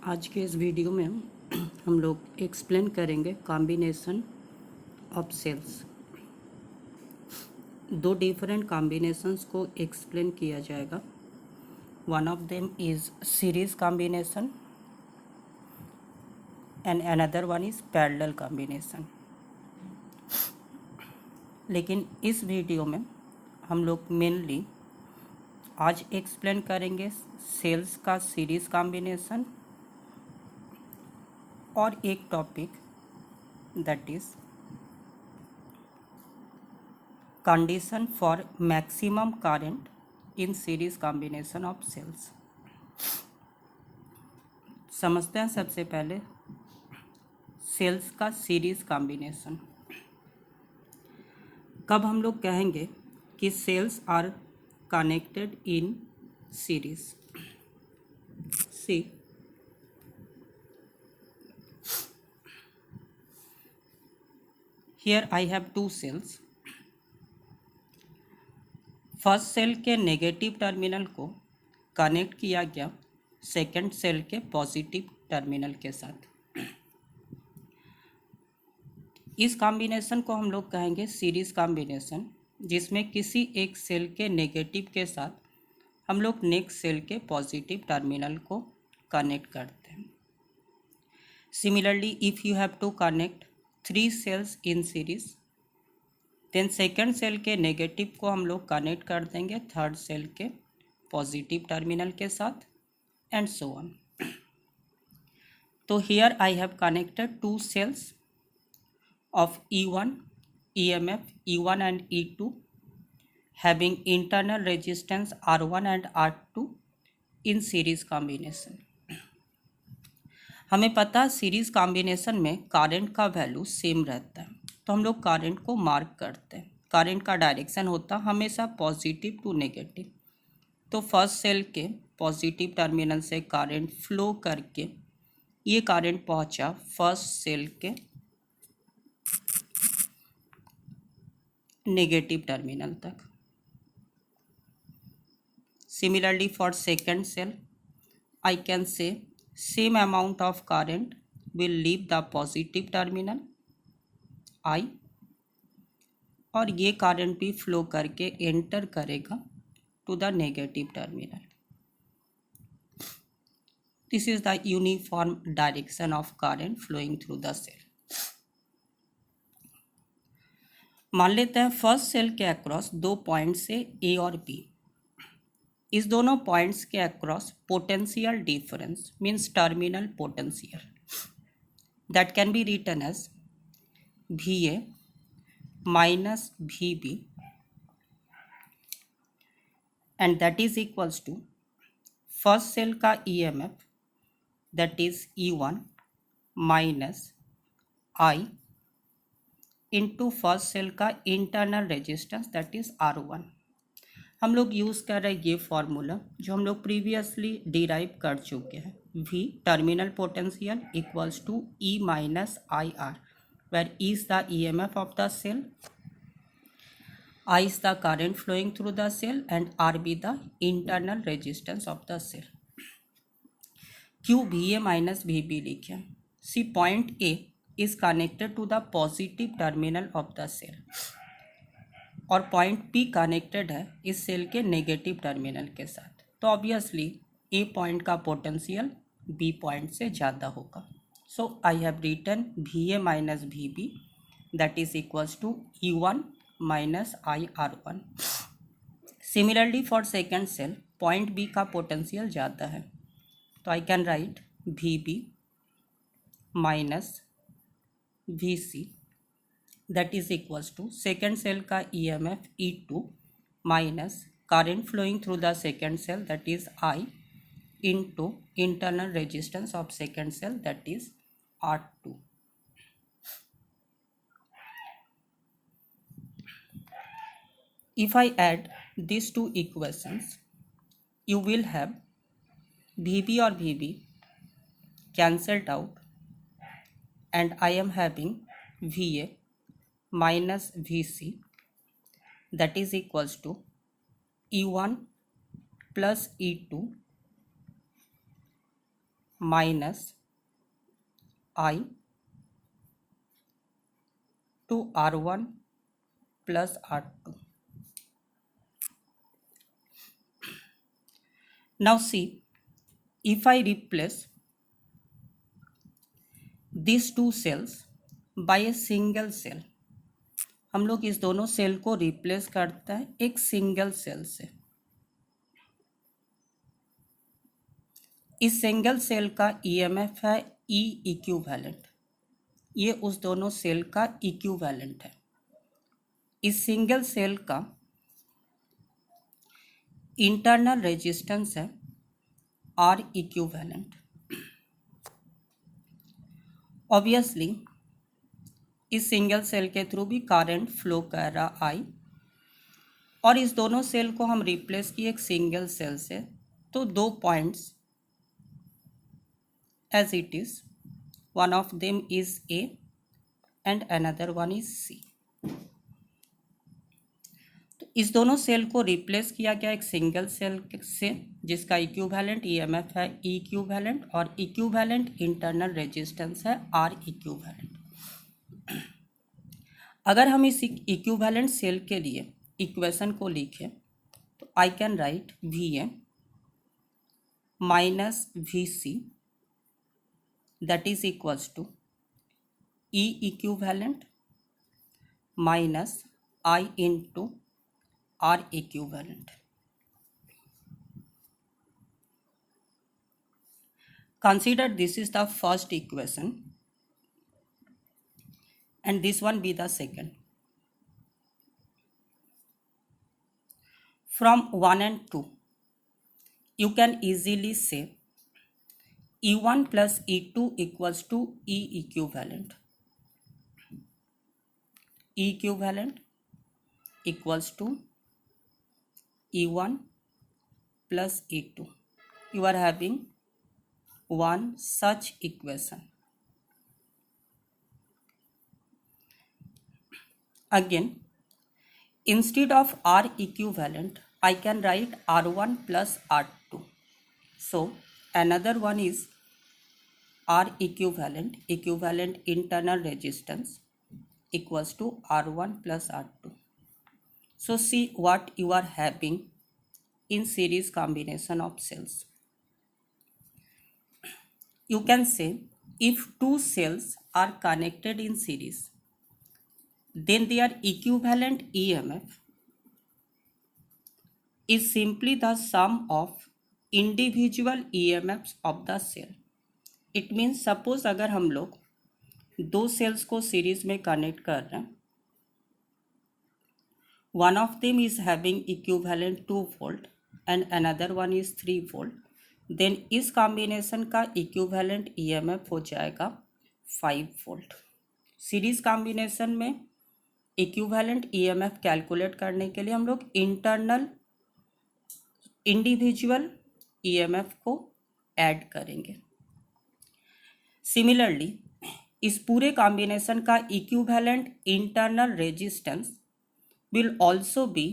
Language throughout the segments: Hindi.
आज के इस वीडियो में हम लोग एक्सप्लेन करेंगे कॉम्बिनेशन ऑफ सेल्स। दो डिफरेंट कॉम्बिनेशंस को एक्सप्लेन किया जाएगा। One of them is series combination and another one is parallel combination. लेकिन इस वीडियो में हम लोग मेनली आज एक्सप्लेन करेंगे सेल्स का सीरीज कॉम्बिनेशन और एक topic that is condition for maximum current in series combination of cells. समझते हैं सबसे पहले सेल्स का सीरीज कॉम्बिनेशन। कब हम लोग कहेंगे कि cells are connected in series? See, here I have two cells. First cell के नेगेटिव टर्मिनल को कनेक्ट किया गया सेकेंड सेल के पॉजिटिव टर्मिनल के साथ। इस कॉम्बिनेशन को हम लोग कहेंगे सीरीज कॉम्बिनेशन, जिसमें किसी एक सेल के नेगेटिव के साथ हम लोग नेक्स्ट सेल के पॉजिटिव टर्मिनल को कनेक्ट करते हैं। Similarly, if you have to connect 3 cells in series, then second cell के नेगेटिव को हम लोग कनेक्ट कर देंगे थर्ड सेल के पॉजिटिव टर्मिनल के साथ एंड सो ऑन। तो here I have connected 2 cells of E1, EMF E1 and E2 having internal resistance R1 and R2 in series combination। हमें पता है सीरीज कॉम्बिनेशन में करंट का वैल्यू सेम रहता है, तो हम लोग करंट को मार्क करते हैं। करंट का डायरेक्शन होता है हमेशा पॉजिटिव टू नेगेटिव। तो फर्स्ट सेल के पॉजिटिव टर्मिनल से करंट फ्लो करके ये करंट पहुंचा फर्स्ट सेल के नेगेटिव टर्मिनल तक। Similarly for second cell I can say same amount of current will leave the positive terminal आई, और ये करंट भी फ्लो करके एंटर करेगा to the negative terminal. This is the uniform direction of current flowing through the cell. मान लेते हैं फर्स्ट सेल के अक्रॉस 2 पॉइंट से ए और बी। इस दोनों पॉइंट्स के across potential difference means terminal potential that can be written as VA minus VB and that is equals to first cell का EMF that is E1 minus I into first cell का internal resistance that is R1। हम लोग यूज़ कर रहे हैं ये फॉर्मूला जो हम लोग प्रीवियसली डिराइव कर चुके हैं। V terminal potential equals to E minus IR, where E is the EMF of the cell, I is the current flowing through the cell and RB the internal resistance of the cell। Q VA minus VB लिखे। See, point A is connected to the positive terminal of the cell और पॉइंट P कनेक्टेड है इस सेल के नेगेटिव टर्मिनल के साथ। तो ऑब्वियसली A पॉइंट का पोटेंशियल B पॉइंट से ज़्यादा होगा। So I have written VA minus VB that is equals to E1 minus IR1। Similarly for second cell point B का पोटेंशियल ज़्यादा है, तो I can write VB minus VC that is equals to second cell का EMF E2 minus current flowing through the second cell that is I into internal resistance of second cell that is R2। If I add these two equations, you will have VB or VB cancelled out and I am having VA minus VC that is equals to E1 plus E2 minus I to R1 plus R2. Now see, if I replace these two cells by a single cell, हम लोग इस दोनों सेल को रिप्लेस करते हैं एक सिंगल सेल से। इस सिंगल सेल का ईएमएफ है ई इक्विवेलेंट, ये उस दोनों सेल का इक्विवेलेंट है। इस सिंगल सेल का इंटरनल रेजिस्टेंस है आर इक्विवेलेंट। ऑब्वियसली इस सिंगल सेल के थ्रू भी करंट फ्लो कर रहा आई, और इस दोनों सेल को हम रिप्लेस किए एक सिंगल सेल से, तो दो points as it is, one of them is A and another one is C. तो इस दोनों सेल को रिप्लेस किया गया एक सिंगल सेल से जिसका इक्विवेलेंट ईएमएफ है ई इक्विवेलेंट और इक्विवेलेंट इंटरनल रेजिस्टेंस है आर इक्विवेलेंट। अगर हम इस इक्विवेलेंट सेल के लिए इक्वेशन को लिखें तो I can write V A minus V C that is equals to E equivalent minus I into R equivalent. Consider this is the first equation and this one be the second. From 1 and 2, you can easily say E1 plus E2 equals to E equivalent. E equivalent equals to E1 plus E2. You are having one such equation. Again, instead of R equivalent, I can write R1 plus R2. So another one is R equivalent, equivalent internal resistance equals to R1 plus R2. So see what you are having in series combination of cells. You can say if two cells are connected in series, then their equivalent EMF is simply the sum of individual EMFs of the cell. It means suppose अगर हम लोग दो सेल्स को सीरीज में कनेक्ट कर रहे हैं, one of them is having equivalent 2 volt and another one is 3 volt, then इस कॉम्बिनेशन का इक्विवेलेंट ईएमएफ हो जाएगा 5 वोल्ट। सीरीज कॉम्बिनेशन में इक्विवेलेंट ईएमएफ कैलकुलेट करने के लिए हम लोग इंटरनल इंडिविजुअल ईएमएफ को ऐड करेंगे। सिमिलरली इस पूरे कॉम्बिनेशन का equivalent internal resistance will also be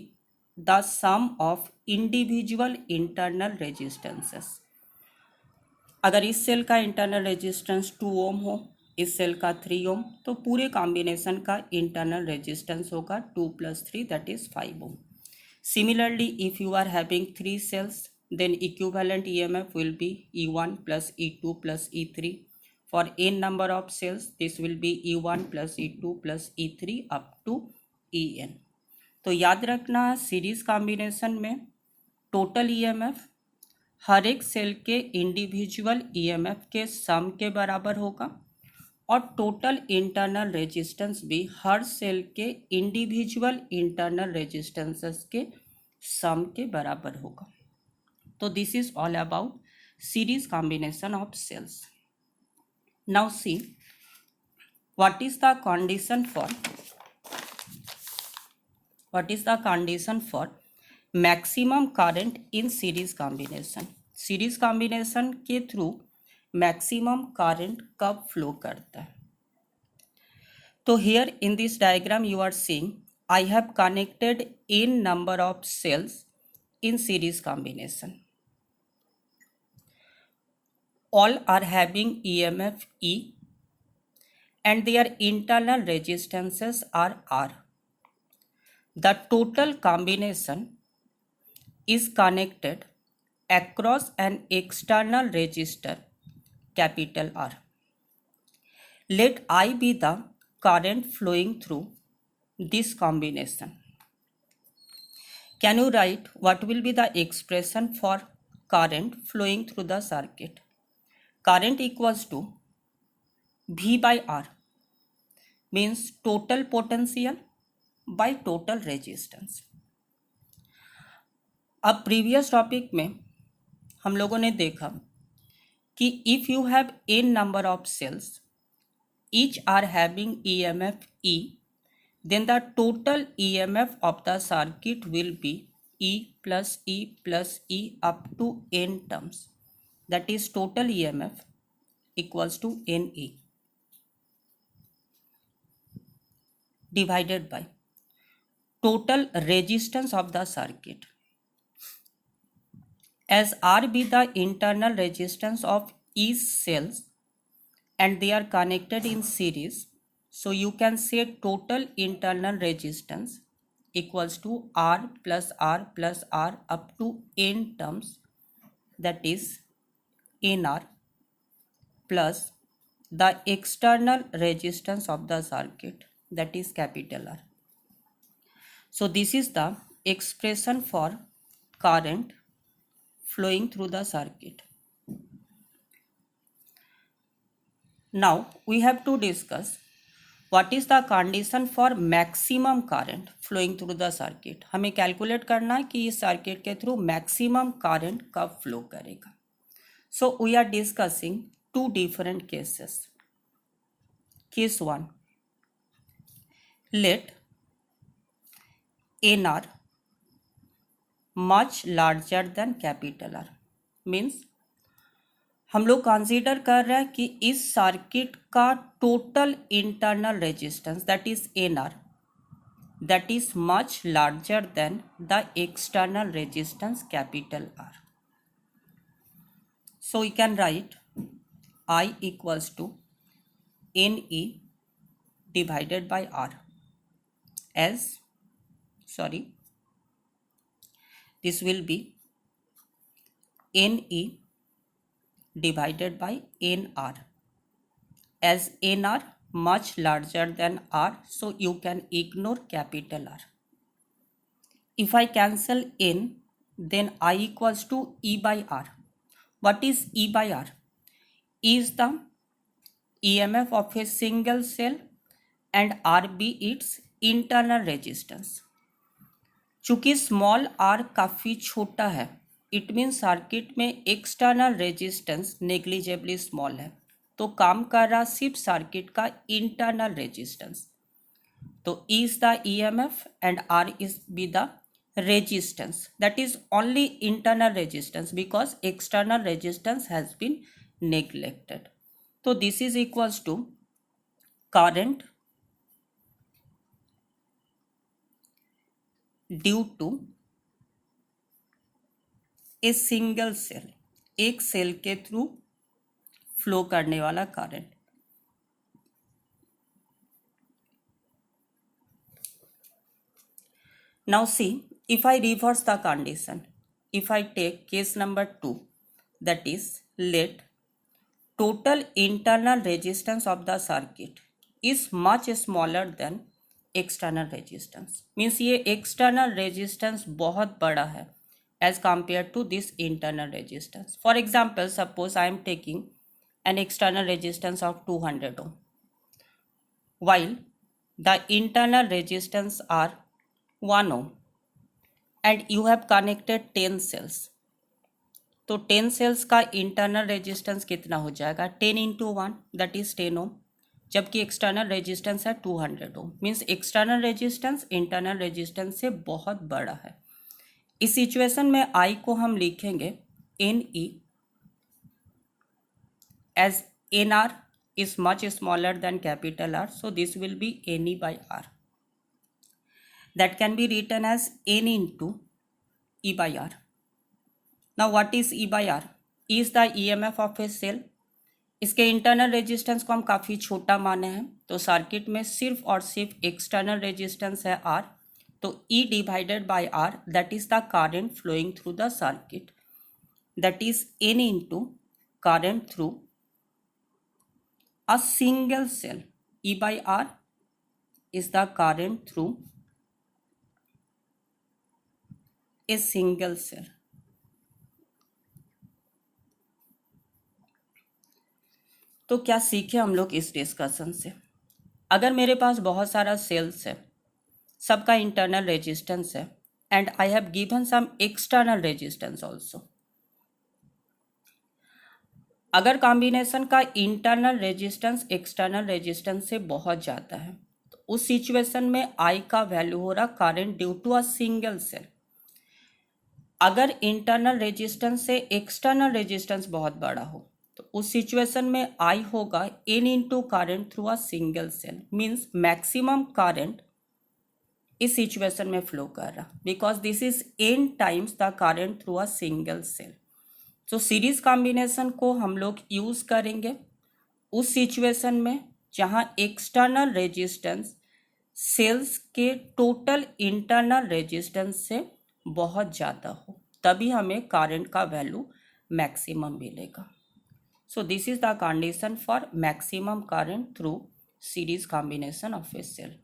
the sum of individual internal resistances. अगर इस सेल का इंटरनल रेजिस्टेंस 2 ओम हो, इस सेल का 3 ओम, तो पूरे कॉम्बिनेशन का इंटरनल रेजिस्टेंस होगा 2 plus 3 that is 5 Om. Similarly, if you are having 3 cells, then equivalent EMF will be E1 plus E2 plus E3. For n number of cells, this will be E1 plus E2 plus E3 up to En. तो याद रखना सीरीज कॉम्बिनेशन में टोटल ईएमएफ हर एक सेल के इंडिविजुअल ईएमएफ के सम के बराबर होगा और टोटल इंटरनल रेजिस्टेंस भी हर सेल के इंडिविजुअल इंटरनल रेजिस्टेंसेस के सम के बराबर होगा। तो this is all about series combination of cells. Now see what is the condition for maximum current in series combination. Series combination के थ्रू मैक्सिमम करंट कब फ्लो करता है? तो here in this diagram you are seeing I have connected n number of cells in series combination. all are having EMF E and their internal resistances are R. The total combination is connected across an external resistor capital R. Let I be the current flowing through this combination. Can you write what will be the expression for current flowing through the circuit? Current equals to V by R, means total potential by total resistance. अब प्रीवियस टॉपिक में हम लोगों ने देखा कि if you have n number of cells, each are having EMF E, then the total EMF of the circuit will be E plus E plus E up to n terms. That is total EMF equals to NE divided by total resistance of the circuit. As R be the internal resistance of each cells and they are connected in series, so you can say total internal resistance equals to R plus R plus R up to n terms, that is NR, plus the external resistance of the circuit, that is capital R. So this is the expression for current flowing through the circuit. Now we have to discuss what is the condition for maximum current flowing through the circuit. हमें कैलकुलेट करना है कि इस सर्किट के थ्रू मैक्सिमम करंट कब फ्लो करेगा. So we are discussing two different cases. Case 1, let NR much larger than capital R, means हम लोग कंसीडर कर रहे हैं कि इस सर्किट का total internal resistance, that is NR, that is much larger than the external resistance capital R. So we can write I equals to NE divided by R as, this will be NE divided by NR, as NR much larger than R, so you can ignore capital R. If I cancel N, then I equals to E by R. What is E by R? E is the EMF of a single cell and RB its internal resistance. चूंकि स्मॉल r काफ़ी छोटा है, इट मीन सर्किट में एक्सटर्नल रेजिस्टेंस नेग्लिजेबली स्मॉल है, तो काम कर रहा सिर्फ सर्किट का इंटरनल रेजिस्टेंस. तो E is the EMF and R is be the resistance, that is only internal resistance because external resistance has been neglected. So this is equals to current due to a single cell, एक सेल के थ्रू फ्लो करने वाला current. Now see, if I reverse the condition, if I take case number 2, that is let total internal resistance of the circuit is much smaller than external resistance, means ये एक्सटर्नल रेजिस्टेंस बहुत बड़ा है as compare to this internal resistance. For example, suppose I am taking an external resistance of 200 ohm while the internal resistance are 1 ohm and you have connected 10 cells. तो 10 cells का इंटरनल रेजिस्टेंस कितना हो जाएगा? 10 into 1, दैट इज 10 ohm, जबकि एक्सटर्नल रेजिस्टेंस है 200 ohm. Means external resistance internal resistance से बहुत बड़ा है. इस सिचुएशन में I को हम लिखेंगे NE as NR is much smaller than capital R, so this will be NE by R. That can be written as N into E by R. Now what is E by R? Is the EMF of a cell. इसके इंटरनल रेजिस्टेंस को हम काफ़ी छोटा माने हैं, तो सर्किट में सिर्फ और सिर्फ एक्सटर्नल रेजिस्टेंस है R, तो E divided by R, that is the current flowing through the circuit, that is N into current through a single cell. E by R is the current through a single cell। तो क्या सीखे हम लोग इस डिस्कशन से? अगर मेरे पास बहुत सारा सेल्स है, सबका इंटरनल रेजिस्टेंस है, and I have given some external resistance also. अगर कॉम्बिनेशन का इंटरनल रेजिस्टेंस एक्सटर्नल रेजिस्टेंस से बहुत ज़्यादा है, तो उस सिचुएशन में I का वैल्यू हो रहा current due to a single cell. अगर इंटरनल रेजिस्टेंस से एक्सटर्नल रेजिस्टेंस बहुत बड़ा हो, तो उस सिचुएशन में I होगा N into current through a single cell, means maximum current इस सिचुएशन में फ्लो कर रहा, because this is N times the current through a single cell. तो सीरीज कॉम्बिनेशन को हम लोग यूज करेंगे उस सिचुएशन में जहां एक्सटर्नल रेजिस्टेंस सेल्स के टोटल इंटरनल रेजिस्टेंस से बहुत ज़्यादा हो, तभी हमें करंट का वैल्यू मैक्सिमम मिलेगा। So this is the condition for maximum current through series combination of a cell.